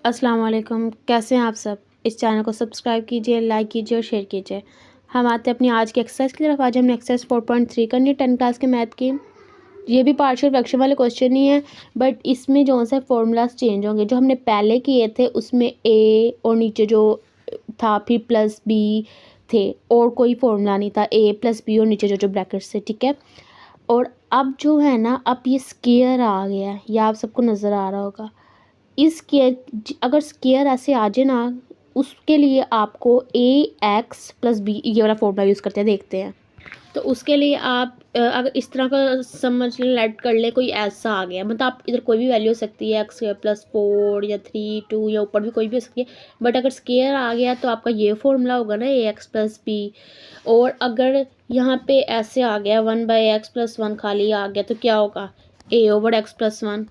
अस्सलाम वालेकुम। कैसे हैं आप सब। इस चैनल को सब्सक्राइब कीजिए, लाइक कीजिए और शेयर कीजिए। हम आते हैं अपनी आज की एक्सरसाइज की तरफ। आज हमने एक्सरसाइज 4.3 करनी है 10 क्लास के मैथ की। ये भी पार्शियल फ्रैक्शन वाले क्वेश्चन ही है, बट इसमें जो है फॉर्मूलाज चेंज होंगे। जो हमने पहले किए थे उसमें ए और नीचे जो था फिर प्लस बी थे, और कोई फॉर्मूला नहीं था, ए प्लस बी और नीचे जो जो ब्रैकेट्स थे, ठीक है। और अब जो है ना, अब ये स्केयर आ गया है, ये आप सबको नज़र आ रहा होगा। इस स्केयर, अगर स्केयर ऐसे आ जाए ना, उसके लिए आपको ए एक्स प्लस बी ये वाला फॉर्मूला यूज़ करते हैं, देखते हैं। तो उसके लिए आप अगर इस तरह का समझ लें, लेट कर ले, कोई ऐसा आ गया, मतलब आप इधर कोई भी वैल्यू हो सकती है, एक्स प्लस 4 या 3 2 या ऊपर भी कोई भी हो सकती है। बट अगर स्केयर आ गया तो आपका ये फॉर्मूला होगा ना, ए एक्स प्लस बी। और अगर यहाँ पे ऐसे आ गया 1/x+1 खाली आ गया तो क्या होगा, a/x+1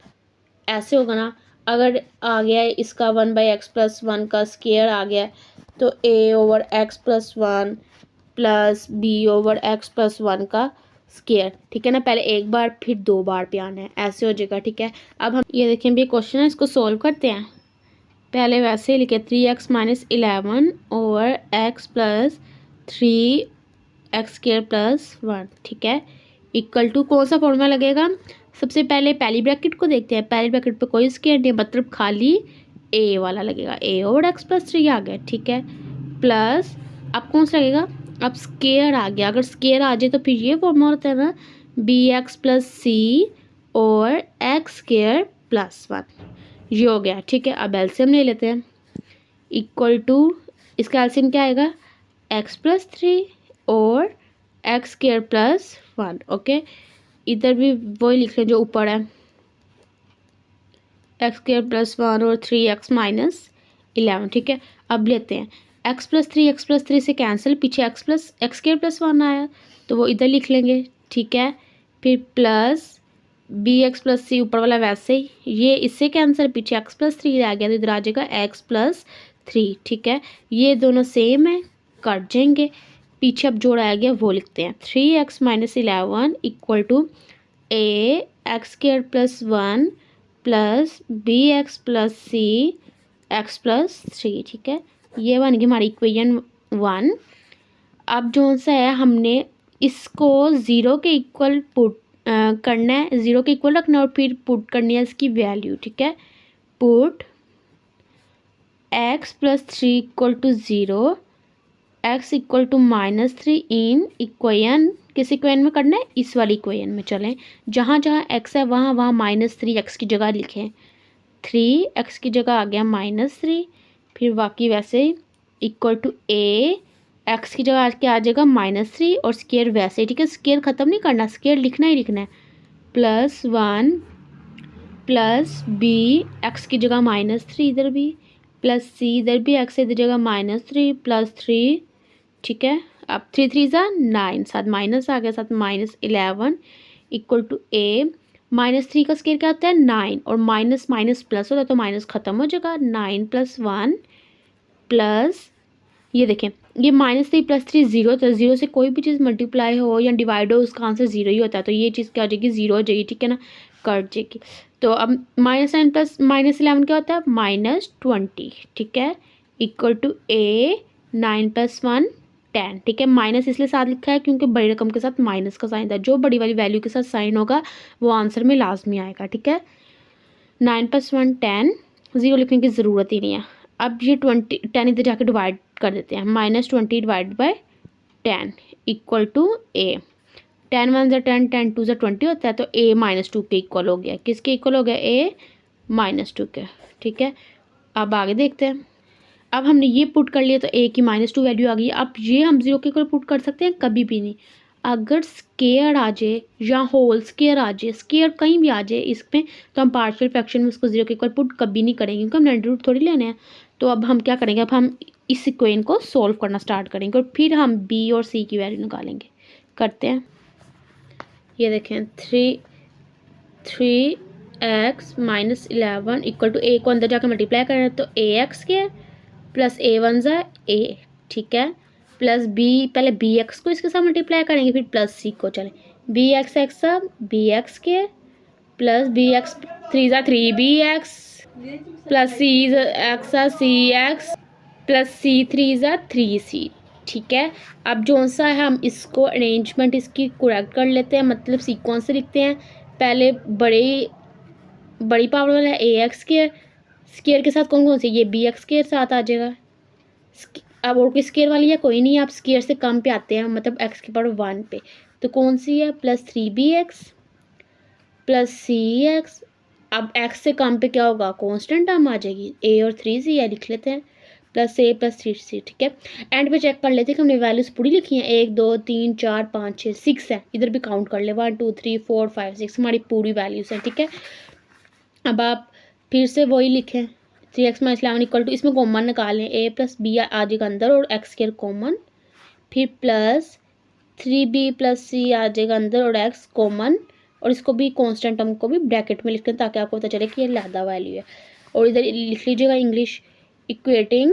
ऐसे होगा ना। अगर आ गया है इसका 1/x+1 का स्केयर आ गया तो a/x+1 प्लस b/x+1 का स्केयर, ठीक है ना। पहले एक बार फिर दो बार पे आना है, ऐसे हो जाएगा, ठीक है। अब हम ये देखें भी क्वेश्चन है, इसको सोल्व करते हैं। पहले वैसे ही लिखे 3x - 11 over x plus 3x² + 1, ठीक है, इक्वल टू कौन सा फॉर्मूला लगेगा। सबसे पहले पहली ब्रैकेट को देखते हैं। पहली ब्रैकेट पे कोई स्केयर नहीं, मतलब खाली ए वाला लगेगा, a/x+3 आ गया, ठीक है। प्लस अब कौन सा लगेगा, अब स्केयर आ गया। अगर स्केयर आ जाए तो फिर ये फॉर्मूला होता है ना, bx + c और x² + 1, ये हो गया, ठीक है। अब एलसीएम ले लेते हैं। इक्वल टू इसका एलसीएम क्या आएगा, x+3 और x² + 1, ओके। इधर भी वही लिख लें जो ऊपर है, x² + 1 और 3x - 11, ठीक है। अब लेते हैं x+3 से कैंसिल, पीछे x² + 1 आया तो वो इधर लिख लेंगे, ठीक है। फिर प्लस bx + c ऊपर वाला वैसे ही, ये इससे कैंसिल, पीछे x+3 आ गया तो इधर आ जाएगा x+3, ठीक है। ये दोनों सेम है, कट जाएंगे। पीछे अब जोड़ आ गया वो लिखते हैं, 3x - 11 equal to a x² + 1 plus bx + c x+3, ठीक है। ये बन गई हमारी इक्वेशन 1। अब जो सा है हमने इसको ज़ीरो के इक्वल पुट करना है, ज़ीरो के इक्वल रखना है और फिर पुट करनी है इसकी वैल्यू, ठीक है। Put x + 3 = 0, x = -3 in equation, किस इक्वेशन में करना है, इस वाली इक्वेशन में। चलें, जहाँ जहाँ x है वहाँ वहाँ -3 x की जगह लिखें, 3x की जगह आ गया -3, फिर बाकी वैसे इक्वल टू a x की जगह क्या आ जाएगा -3 और स्केयर वैसे, ठीक है। स्केयर ख़त्म नहीं करना, स्केयर लिखना ही लिखना है। +1 प्लस b x की जगह -3 इधर भी, प्लस c इधर भी, x इधर जगह -3 प्लस 3, ठीक है। अब 3 3 ज़ा 9, साथ माइनस आ गया, साथ -11 इक्वल टू a -3 का स्केयर क्या होता है 9, और माइनस माइनस प्लस होता है तो माइनस ख़त्म हो जाएगा, 9 + 1 प्लस, ये देखें ये -3 + 3 0 होता है। ज़ीरो से कोई भी चीज़ मल्टीप्लाई हो या डिवाइड हो उसका आंसर ज़ीरो ही होता है, तो ये चीज़ क्या हो जाएगी, ज़ीरो हो जाएगी, ठीक है ना, कट जाएगी। तो अब -9 + -11 क्या होता है -20, ठीक है, इक्वल टू a 9 + 1 10, ठीक है। माइनस इसलिए साथ लिखा है क्योंकि बड़ी रकम के साथ माइनस का साइन था, जो बड़ी वाली वैल्यू के साथ साइन होगा वो आंसर में लाजमी आएगा, ठीक है। 9 + 1 10, ज़ीरो लिखने की ज़रूरत ही नहीं है। अब ये 10 इधर जाके डिवाइड कर देते हैं, -20 / 10 इक्वल टू a, 10 1 ज़ा 10, 10 2 ज़ा 20 होता है, तो a -2 के इक्वल हो गया। किसके इक्वल हो गया, a -2 के, ठीक है। अब आगे देखते हैं। अब हमने ये पुट कर लिया तो a की -2 वैल्यू आ गई। अब ये हम ज़ीरो के इक्वल पुट कर सकते हैं, कभी भी नहीं। अगर स्केयर आ जाए या होल स्केयर आ जाए, स्केयर कहीं भी आ जाए इसमें, तो हम पार्शियल फ्रैक्शन में उसको ज़ीरो के इक्वल पुट कभी नहीं करेंगे, क्योंकि हम अंडर रूट थोड़ी लेने हैं। तो अब हम क्या करेंगे, अब हम इस इक्वेशन को सोल्व करना स्टार्ट करेंगे और फिर हम b और c की वैल्यू निकालेंगे। करते हैं, ये देखें 3x - 11 इक्वल टू a को अंदर जाकर मल्टीप्लाई करें तो ax² प्लस a1 ज़ा a, ठीक है, प्लस b, पहले bx को इसके साथ मल्टीप्लाई करेंगे फिर प्लस c को। चलें, bx x bx² plus bx 3 ज़ा 3bx plus c is x a c x plus c three is a three c. ठीक है, अब जो सा है हम इसको अरेंजमेंट इसकी करेक्ट कर लेते हैं, मतलब सीक्वेंस से लिखते हैं। पहले बड़ी पावर वाला है ए एक्स स्केयर, स्केयर के साथ कौन कौन सी, ये बी एक्स स्केयर साथ आ जाएगा। अब और कोई स्केयर वाली है कोई नहीं, आप स्केयर से कम पे आते हैं, मतलब एक्स की पावर 1 पे, तो कौन सी है, plus three B X plus C X. अब एक्स से कम पे क्या होगा, कांस्टेंट टर्म आ जाएगी, ए और थ्री सी है लिख लेते हैं, प्लस ए प्लस थ्री सी। ठीक है, एंड पे चेक कर लेते हैं कि हमने वैल्यूज पूरी लिखी हैं, 1 2 3 4 5 6 6 है, इधर भी काउंट कर ले, 1 2 3 4 5 6 हमारी पूरी वैल्यूज हैं। ठीक है, अब आप फिर से वही लिखें, 3x-11 इक्वल टू, इसमें कॉमन निकालें, ए प्लस बी आ जाएगा अंदर और एक्स स्क्वायर कॉमन, फिर प्लस थ्री बी प्लस सी आ जाएगा अंदर और एक्स कॉमन, और इसको भी कांस्टेंट टर्म को भी ब्रैकेट में लिख लें ताकि आपको पता चले कि ये लैदा वैल्यू है। और इधर लिख लीजिएगा English, equating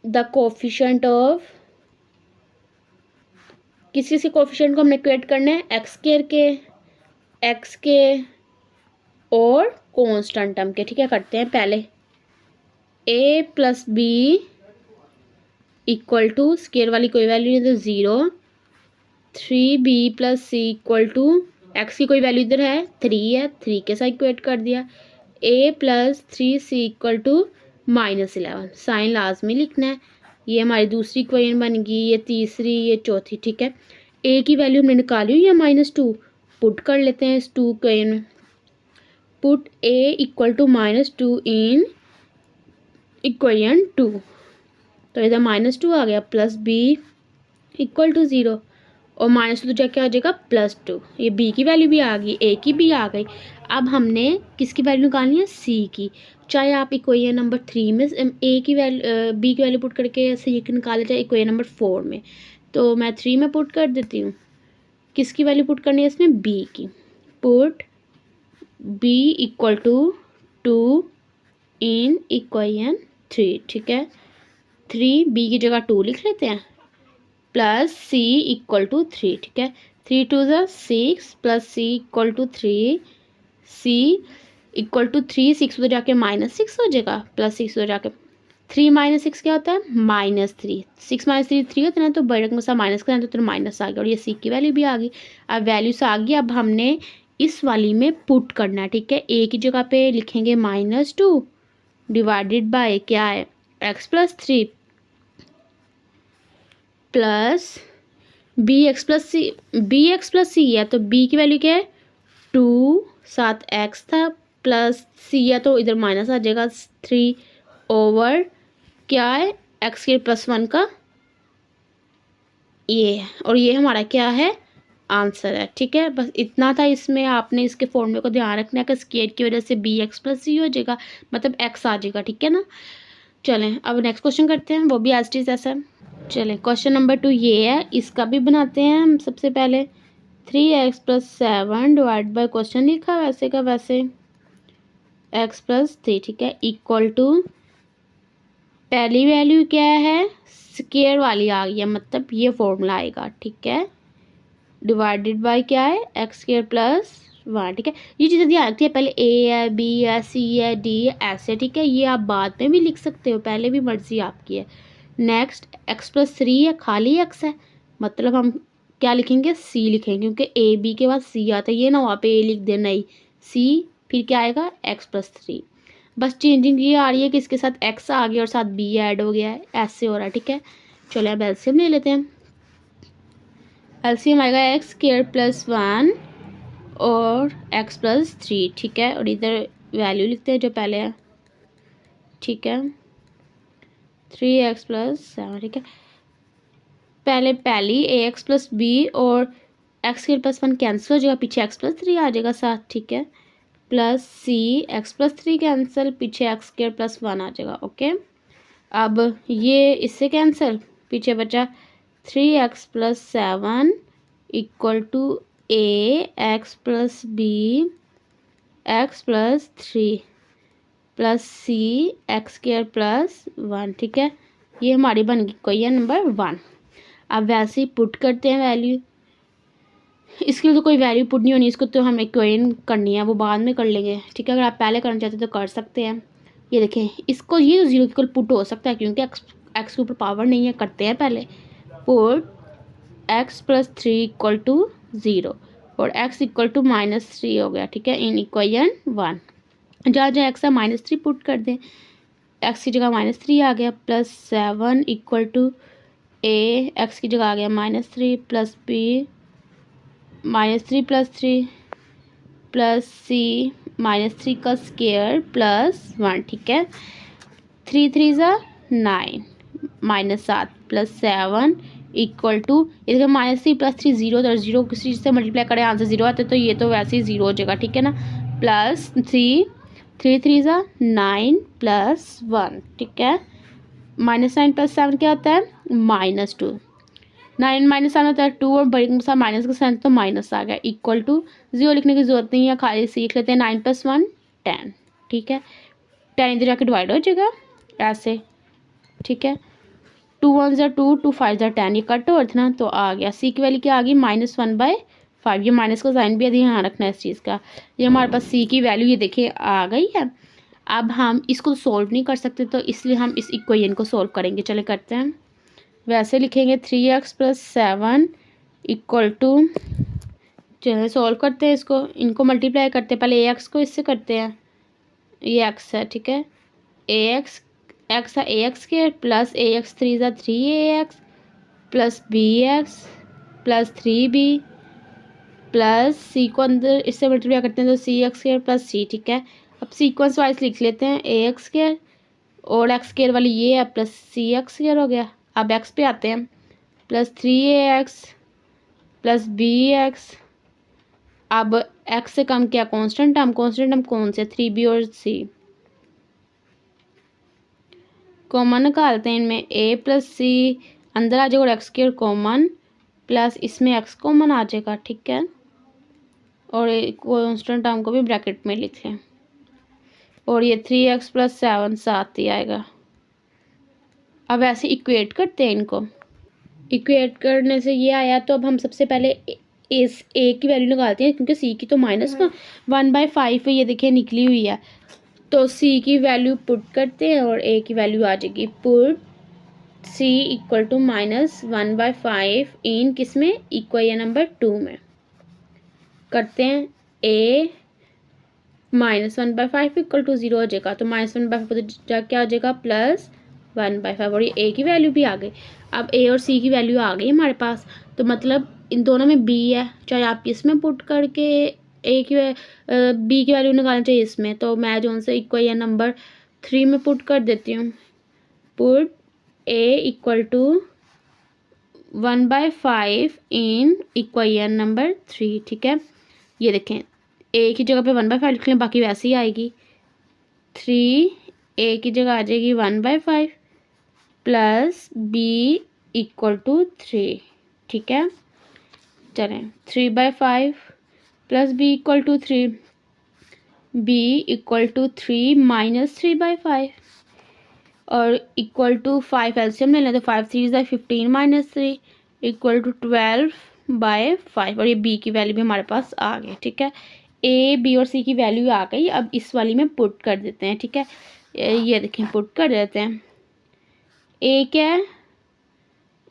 the coefficient of, किस किस के कोफिशिएंट को हमने इक्वेट करना है, एक्स स्क्वायर के, एक्स के और कांस्टेंट टर्म के। ठीक है, करते हैं पहले, A plus B equal to, square वाली कोई वैल्यू नहीं तो 0, three B plus C equal to, X की कोई वैल्यू इधर है 3 है, 3 के साथ इक्वेट कर दिया, A plus three C equal to -11, sign लाजमी लिखना है। ये हमारी दूसरी इक्वेशन बन गई, ये तीसरी, ये चौथी। ठीक है, ए की वैल्यू हमने निकाली हुई है -2, पुट कर लेते हैं इस 2 इक्वेशन में, put a equal to -2 in equation 2, तो इधर -2 आ गया, प्लस बी इक्वल टू 0 और -2 तो जाके आ जाएगा +2, ये बी की वैल्यू भी आ गई, ए की भी आ गई। अब हमने किसकी वैल्यू निकालनी है, सी की, चाहे आप इक्वेशन नंबर 3 में ए की वैल्यू बी की वैल्यू पुट करके सी की निकाले, चाहे इक्वेशन नंबर 4 में, तो मैं 3 में पुट कर देती हूँ। किसकी वैल्यू पुट करनी है इसमें, बी की, put b equal to 2 in equation 3। ठीक है, 3 बी की जगह 2 लिख लेते हैं, प्लस सी इक्वल टू 3। ठीक है, 3 2 ज़ा 6 plus C equal to 3, c equal to 3, 6 उधर जाके -6 हो जाएगा, प्लस 6 उधर जाके 3 -6 क्या होता है, -3, 6 -3 3 होता है ना, तो बड़े में सा माइनस करना तो माइनस आ गया, और ये सी की वैल्यू भी आ गई। अब वैल्यूस आ गई, अब हमने इस वाली में पुट करना है। ठीक है, ए की जगह पे लिखेंगे -2 डिवाइडेड बाय क्या है, X plus 3 plus B X plus C है, तो बी की वैल्यू क्या है 2, साथ एक्स था, प्लस सी है तो इधर माइनस आ जाएगा 3 ओवर क्या है एक्स के +1 का ये है, और ये हमारा क्या है, आंसर है। ठीक है, बस इतना था इसमें, आपने इसके फॉर्मूले को ध्यान रखना है कि स्केयर की वजह से बी एक्स प्लस सी हो जाएगा, मतलब एक्स आ जाएगा। ठीक है ना, चलें अब नेक्स्ट क्वेश्चन करते हैं, वो भी एज इट इज ऐसा। चलें क्वेश्चन नंबर 2 ये है, इसका भी बनाते हैं हम। सबसे पहले 3x + 7 डिवाइड बाय, क्वेश्चन लिखा वैसे का वैसे, x + 3। ठीक है, इक्वल टू, पहली वैल्यू क्या है, स्केयर वाली आ गई है, मतलब ये फॉर्मूला आएगा। ठीक है, डिवाइडेड बाय क्या है, x² + 1। ठीक है, ये चीज़ें ध्यान रखती है, पहले a है, b है, c है, d है, ऐसे। ठीक है, ये आप बाद में भी लिख सकते हो, पहले भी मर्जी आपकी है। नेक्स्ट x + 3 है, खाली x है, मतलब हम क्या लिखेंगे, c लिखेंगे, क्योंकि a b के बाद c आता है, ये ना वहाँ पे a लिख देना, नहीं c, फिर क्या आएगा x + 3, बस चेंजिंग ये आ रही है कि इसके साथ x आ गया और साथ b ऐड हो गया है, ऐसे हो रहा है। ठीक है, चलो अब एलसीएम ले लेते हैं। एलसीएम आएगा x² + 1 और x + 3। ठीक है, और इधर वैल्यू लिखते हैं जो पहले है। ठीक है, 3x + 7। ठीक है, पहली ax + b और x² + 1 कैंसिल हो जाएगा, पीछे x + 3 आ जाएगा साथ। ठीक है, प्लस c, x + 3 कैंसिल, पीछे x² + 1 आ जाएगा। ओके, अब ये इससे कैंसिल, पीछे बचा 3x + 7 equal to a x + b x + 3 plus c x² + 1। ठीक है, ये हमारी बन गई क्वेश्चन नंबर 1। अब वैसे ही पुट करते हैं वैल्यू, इसके लिए तो कोई वैल्यू पुट नहीं होनी, इसको तो हम इक्वेशन करनी है, वो बाद में कर लेंगे, ठीक है। अगर आप पहले करना चाहते तो कर सकते हैं। ये देखें, इसको ये जीरो इक्वल पुट हो सकता है क्योंकि एक्स के ऊपर पावर नहीं है। करते हैं पहले put x plus 3 equal to 0 और एक्स इक्वल टू -3 हो गया, ठीक है, इन इक्वेशन 1। जहाँ जहाँ एक्स है -3 पुट कर दें, एक्स की जगह -3 आ गया, plus 7 equal to a, x की जगह आ गया -3 plus b -3 plus 3 plus c -3 का स्केयर प्लस 1, ठीक है। 3 3 ज़ा 9 -7 प्लस 7 इक्वल टू, इधर -3 प्लस 3 0, तो 0 किसी चीज़ से मल्टीप्लाई करें आंसर 0 आता है, तो ये तो वैसे ही 0 हो जाएगा, ठीक है ना। प्लस 3 3 ज़ा 9 प्लस 1, ठीक है। -9 प्लस 7 क्या होता है -2, 9 -7 होता है 2 और बड़ी के साथ माइनस के साथ तो माइनस आ गया, इक्वल टू 0 लिखने की जरूरत नहीं है, खाली सीख लेते हैं। 9 + 1 10, ठीक है। 10 इधर जाके डिवाइड हो जाएगा ऐसे, ठीक है। 2 1 ज़ा 2, 2 5 ज़ा 10, ये कट हो ना, तो आ गया सी की वैल्यू क्या आ गई -1/5। ये माइनस का साइन भी ध्यान रखना है इस चीज़ का। ये हमारे पास सी की वैल्यू ये देखिए आ गई है। अब हम इसको सोल्व नहीं कर सकते, तो इसलिए हम इस इक्वेशन को सोल्व करेंगे। चले करते हैं, वैसे लिखेंगे 3x + 7 इक्वल टू, चलिए सोल्व करते हैं इसको, इनको मल्टीप्लाई करते हैं। पहले ax को इससे करते हैं, ये x है, ठीक है। ax x है ax के प्लस ax 3 ज़ा 3ax plus bx plus 3b plus c को अंदर इससे मल्टीप्लाई करते हैं तो cx स्क्वायर प्लस c, ठीक है। अब सीक्वेंस वाइज लिख लेते हैं, ax स्क्वायर और एक्स स्क्वायर वाली ये है प्लस cx स्क्वायर हो गया। अब x पे आते हैं, प्लस 3ax प्लस bx। अब x से कम क्या कांस्टेंट हम कौन से 3b और c कॉमन निकालते हैं। इनमें a प्लस c अंदर आ जाएगा और एक्स स्क्वायर कॉमन प्लस इसमें x कॉमन आ जाएगा, ठीक है। और कांस्टेंट टर्म को भी ब्रैकेट में लिख लें और ये 3x + 7 साथ ही आएगा। अब ऐसे इक्वेट करते हैं इनको, इक्वेट करने से ये आया, तो अब हम सबसे पहले इस ए की वैल्यू निकालते हैं क्योंकि सी की तो -1/5 है, ये देखिए निकली हुई है। तो सी की वैल्यू पुट करते हैं और ए की वैल्यू आ जाएगी, पुट सी इक्वल टू -1/5 इन किस में, इक्वेशन नंबर 2 में। करते हैं ए -1/5 इक्वल टू 0 हो जाएगा, तो -1/5 क्या हो जाएगा +1/5 और ये ए की वैल्यू भी आ गई। अब ए और सी की वैल्यू आ गई हमारे पास, तो मतलब इन दोनों में बी है, चाहे आप इसमें पुट करके ए की बी की वैल्यू निकालना चाहिए इसमें, तो मैं जो उनसे इक्वेशन नंबर 3 में पुट कर देती हूँ। Put a equal to 1/5 in equation number 3, ठीक है। ये देखें, ए की जगह पे 1/5 लिख लें, बाकी वैसे ही आएगी। 3 ए की जगह आ जाएगी 1/5 प्लस बी इक्वल टू 3, ठीक है। चलें 3/5 plus B equal to 3, b equal to 3 - 3/5 और इक्वल टू 5 एलसीएम ले लें, तो 5 3 ज़ा 15 - 3 इक्वल टू 12/5 और ये बी की वैल्यू भी हमारे पास आ गई, ठीक है। ए बी और सी की वैल्यू आ गई, अब इस वाली में पुट कर देते हैं, ठीक है। ये देखें पुट कर देते हैं, ए क्या है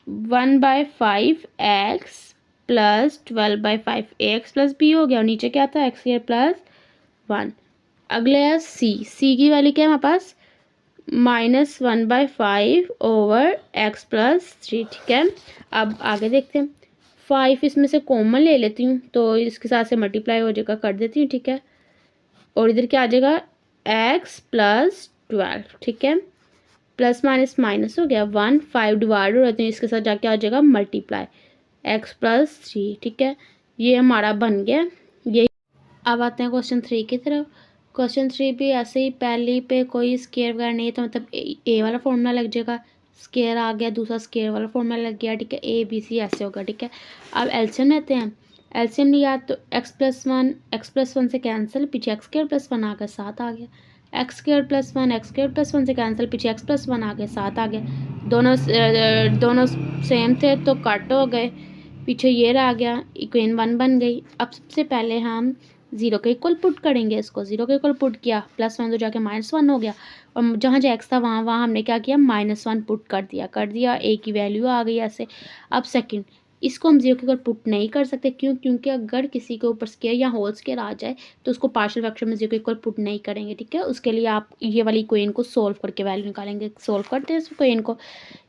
1/5 x plus 12/5 x plus b हो गया और नीचे क्या था एक्स स्क्वायर प्लस 1। अगले है सी की वैल्यू क्या है हमारे पास -1/5 ओवर एक्स प्लस 3, ठीक है। अब आगे देखते हैं, 5 इसमें से कॉमन ले लेती हूँ तो इसके साथ से मल्टीप्लाई हो जाएगा, कर देती हूँ, ठीक है। और इधर क्या आ जाएगा एक्स प्लस 12, ठीक है। प्लस माइनस माइनस हो गया 1, 5 डिवाइड हो जाते हैं, इसके साथ जाके आ जाएगा मल्टीप्लाई एक्स प्लस 3, ठीक है। ये हमारा बन गया ये। अब आते हैं क्वेश्चन 3 की तरफ। क्वेश्चन 3 भी ऐसे ही, पहली पे कोई स्केयर वगैरह नहीं है तो मतलब ए वाला फॉर्मूला लग जाएगा, स्केयर आ गया, दूसरा स्केयर वाला फॉर्मूला लग गया, ठीक है। ए बी सी ऐसे होगा, ठीक है। अब एलसीएम लेते हैं, एलसीएम लिया तो x+1 से कैंसिल, पीछे x² + 1 आ गया 7 आ गया, x² + 1 से कैंसिल, पीछे x+1 आ गया 7 आ गया। दोनों सेम थे तो कट हो गए, पीछे ये रह गया, इक्वेशन 1 बन गई। अब सबसे पहले हम 0 के इक्वल पुट करेंगे, इसको 0 के इक्वल पुट किया, +1 तो जाके -1 हो गया, और जहाँ जहाँ x था वहाँ हमने क्या किया, -1 पुट कर दिया, a की वैल्यू आ गई ऐसे। अब सेकंड, इसको हम 0 के इक्वल पुट नहीं कर सकते, क्यों? क्योंकि अगर किसी के ऊपर स्केयर या होल स्केयर आ जाए तो उसको पार्शियल फ्रैक्शन में 0 के इक्वल पुट नहीं करेंगे, ठीक है। उसके लिए आप ये वाली इक्वेशन को सोल्व करके वैल्यू निकालेंगे। सोल्व करते हैं इस इक्वेशन को,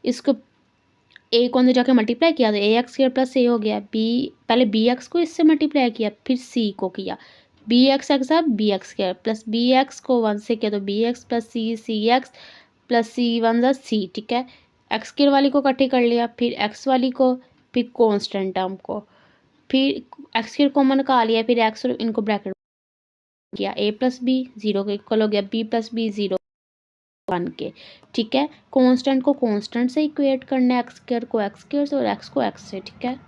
इसको ए को अंदर जाके मल्टीप्लाई किया तो ax² प्लस ए हो गया, पहले bx को इससे मल्टीप्लाई किया, फिर c को किया, bx x bx² plus bx को 1 से किया तो bx plus cx plus c1 c, ठीक है। x² वाली को इकट्ठी कर लिया, फिर x वाली को, फिर कॉन्स्टेंट टर्म को, फिर x² कॉमन निकाल लिया, फिर x और इनको ब्रैकेट किया, a प्लस b 0 के इक्वल हो गया, b प्लस b 0 1 के, ठीक है। कांस्टेंट को कांस्टेंट से इक्वेट करना है, x² को x² से और x को x से, ठीक है।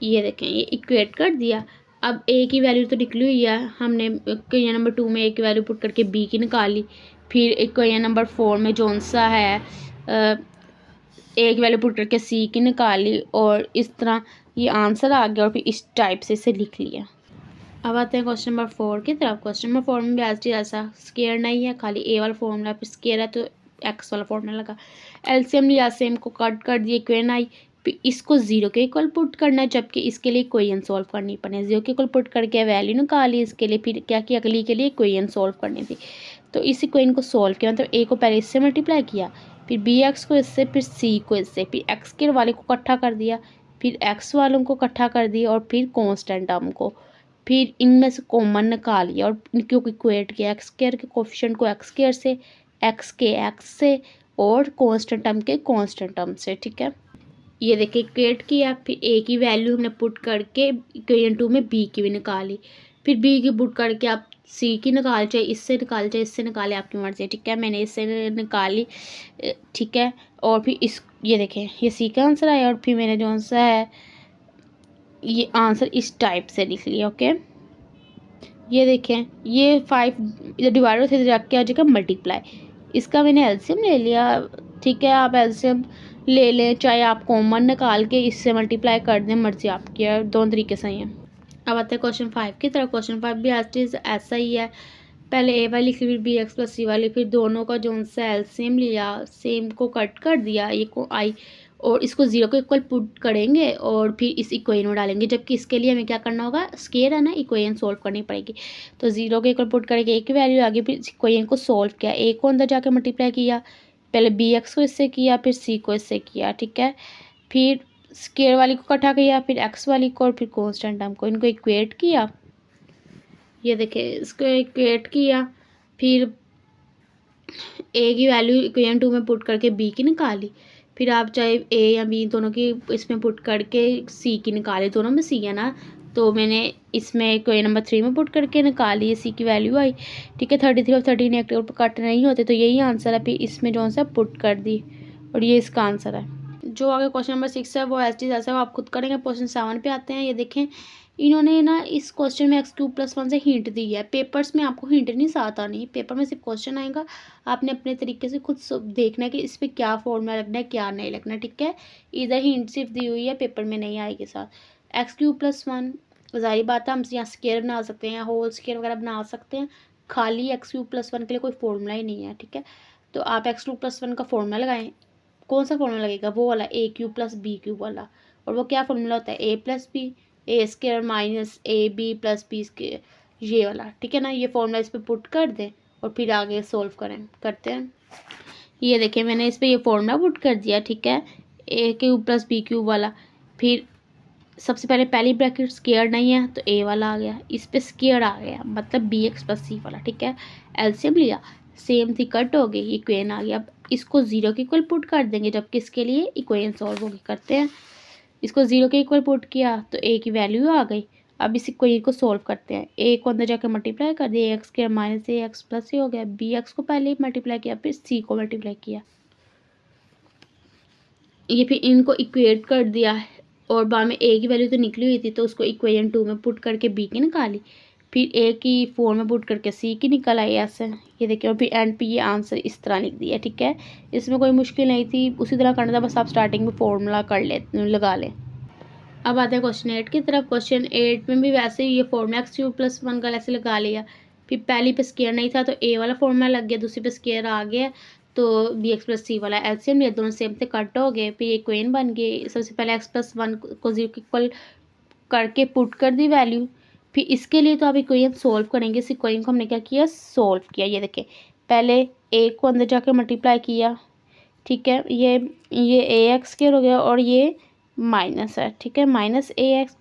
ये देखें, ये इक्वेट कर दिया। अब a की वैल्यू तो निकली हुई है, हमने इक्वेशन नंबर 2 में a की वैल्यू पुट करके b की निकाली, फिर इक्वेशन नंबर 4 में जौन सा है a की वैल्यू पुट करके c की निकाली, और इस तरह ये आंसर आ गया, और फिर इस टाइप से इसे लिख लिया। अब आते हैं क्वेश्चन नंबर 4 की तरफ। क्वेश्चन नंबर 4 में भी एज ऐसा स्केयर नहीं है, खाली ए वाला फॉर्मूला, फिर स्केयर है तो एक्स वाला फॉर्मूला लगा, एलसीएम लिया, सेम को कट कर दिए, इक्वेशन आई, फिर इसको 0 के इक्वल पुट करना है, जबकि इसके लिए इक्वेशन सॉल्व करनी पड़े, 0 के इक्वल पुट करके वैल्यू निकाली इसके लिए, फिर क्या किया, अगली के लिए इक्वेशन सॉल्व करनी थी। तो इस इक्वेशन को सॉल्व किया, मतलब ए को पहले इससे मल्टीप्लाई किया, फिर बी एक्स को इससे, फिर सी को इससे, फिर एक्स के वाले को इकट्ठा कर दिया, फिर एक्स वालों को इकट्ठा कर दिया, और फिर कॉन्स्टेंट टर्म को, फिर इनमें से कॉमन निकाल लिया और इनको इक्वेट किया, x² के कोफिशिएंट को x² से, x के x से, और कांस्टेंट टर्म के कांस्टेंट टर्म से, ठीक है। ये देखिए इक्वेट किया, फिर a की वैल्यू हमने पुट करके इक्वेशन 2 में b की भी निकाली, फिर b की पुट करके आप c की निकाल, चाहे इससे निकाल चाहे इससे निकाले, आपकी मर्जी, ठीक है। मैंने इससे निकाली, ठीक है। और फिर इस ये देखें, ये c का आंसर आया, और फिर मैंने जो सा है ये आंसर इस टाइप से लिख लिया, ओके। ये देखें, ये 5 इधर डिवाइडर थे, जाके आ जाएगा मल्टीप्लाई, इसका मैंने एलसीएम ले लिया, ठीक है। आप एलसीएम ले लें, चाहे आप कॉमन निकाल के इससे मल्टीप्लाई कर दें, मर्जी आपकी है, दोनों तरीके सही हैं। अब आते हैं क्वेश्चन 5 की तरफ। क्वेश्चन 5 भी ऐसा ही है, पहले ए वाली लिखी, फिर बी एक्स प्लस सी वाली, फिर दोनों का जो सा एलसीएम लिया, सेम को कट कर दिया, ये को आई, और इसको 0 के इक्वल पुट करेंगे और फिर इस इक्वेशन में डालेंगे, जबकि इसके लिए हमें क्या करना होगा, स्केयर है ना, इक्वेशन सोल्व करनी पड़ेगी। तो 0 के इक्वल पुट करके ए की वैल्यू आ गई, फिर इस इक्वेशन को सोल्व किया, ए को अंदर जाके मल्टीप्लाई किया, पहले बी एक्स को इससे किया, फिर सी को इससे किया, ठीक है। फिर स्केयर वाली को इकट्ठा किया, फिर एक्स वाली को, और फिर कॉन्स्टेंट टर्म को, इनको इक्वेट किया। ये देखिए, इसको इक्वेट किया, फिर ए की वैल्यू इक्वेशन 2 में पुट करके बी की निकाली, फिर आप चाहे ए या बी दोनों की इसमें पुट करके सी की निकाले, दोनों में सी है ना, तो मैंने इसमें इक्वेशन नंबर 3 में पुट करके निकाली, सी की वैल्यू आई, ठीक है। 33 और 13 नेगेटिव कट नहीं होते, तो यही आंसर है, फिर इसमें जो सा पुट कर दी, और ये इसका आंसर है। जो आगे क्वेश्चन नंबर 6 है वो ऐसा है, वो आप खुद करेंगे। क्वेश्चन 7 पे आते हैं। ये देखें, इन्होंने ना इस क्वेश्चन में x³ + 1 से हिंट दी है, पेपर्स में आपको हिंट नहीं आता, नहीं, पेपर में सिर्फ क्वेश्चन आएगा, आपने अपने तरीके से खुद देखना है कि इस पर क्या फॉर्मूला लगना है, क्या नहीं लगना, ठीक है। इधर हिंट सिर्फ दी हुई है, पेपर में नहीं आएगी साथ। x³ + 1, ज़ाहिर बात है, हम यहाँ स्केयर बना सकते हैं, होल स्केयर वगैरह बना सकते हैं, खाली x³ + 1 के लिए कोई फॉर्मूला ही नहीं है, ठीक है। तो आप x³ + 1 का फॉर्मूला लगाएं, कौन सा फॉर्मूला लगेगा, वो वाला a³ + b³ वाला, और वो क्या फॉर्मूला होता है, a + b a² - ab + b², ये वाला, ठीक है ना। ये फॉर्मूला इस पर पुट कर दें और फिर आगे सोल्व करते हैं। ये देखिए, मैंने इस पर ये फॉर्मूला पुट कर दिया, ठीक है, a³ + b³ वाला। फिर सबसे पहले पहली ब्रैकेट स्केयर नहीं है तो a वाला आ गया, इस पर स्केयर आ गया, मतलब bx + c वाला, ठीक है। एलसीएम लिया, सेम थी, कट हो गई, इक्वेशन आ गया। अब इसको 0 के इक्वल पुट कर देंगे, जबकि इसके लिए इक्वेशन सॉल्व होगी, करते हैं। इसको 0 के इक्वल पुट किया तो a की वैल्यू आ गई। अब इस इक्वेशन को सॉल्व करते हैं, a को अंदर जाकर मल्टीप्लाई कर दिया, x² - ax + c हो गया, bx को पहले ही मल्टीप्लाई किया, फिर c को मल्टीप्लाई किया, ये फिर इनको इक्वेट कर दिया, और बाद में a की वैल्यू तो निकली हुई थी, तो उसको इक्वेशन 2 में पुट करके b की निकाली, फिर ए की 4 में पुट करके सी की निकल आई ऐसे, ये देखिए, और फिर एंड पे ये आंसर इस तरह लिख दिया। ठीक है, इसमें कोई मुश्किल नहीं थी, उसी तरह करना था, बस आप स्टार्टिंग में फॉर्मूला लगा लें। अब आते हैं क्वेश्चन 8 की तरफ। क्वेश्चन 8 में भी वैसे ही ये फॉर्मूला x³ + 1 का ऐसे लगा लिया। फिर पहली पे स्क्वायर नहीं था तो ए वाला फॉर्मूला लग गया, दूसरी पे स्क्वायर आ गया तो bx + c वाला एलसीएम लिया, दोनों सेम थे, कट हो गए, फिर इक्वेशन बन गई। सबसे पहले x+1 को 0 के इक्वल करके पुट कर दी वैल्यू। फिर इसके लिए तो आप इक्वेशन सोल्व करेंगे। इस इक्वेशन को हमने क्या किया, सोल्व किया। ये देखें, पहले ए को अंदर जाके मल्टीप्लाई किया। ठीक है, ये ए एक्स स्क्वायर हो गया और ये माइनस है। ठीक है, -ax+a+b(x)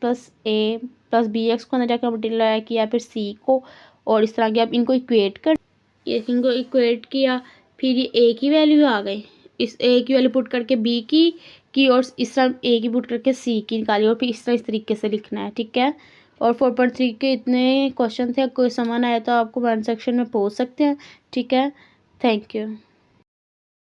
को अंदर जाकर मल्टीप्लाई किया, फिर c को, और इस तरह के आप इनको इनको इक्वेट किया। फिर ये a की वैल्यू आ गई, इस a की वैल्यू पुट करके b की और इस तरह a की पुट करके c की निकाली, और फिर इस तरह इस तरीके से लिखना है। ठीक है, और 4.3 के इतने क्वेश्चन थे। कोई समझ आया तो आपको कमेंट सेक्शन में पूछ सकते हैं। ठीक है, थैंक यू।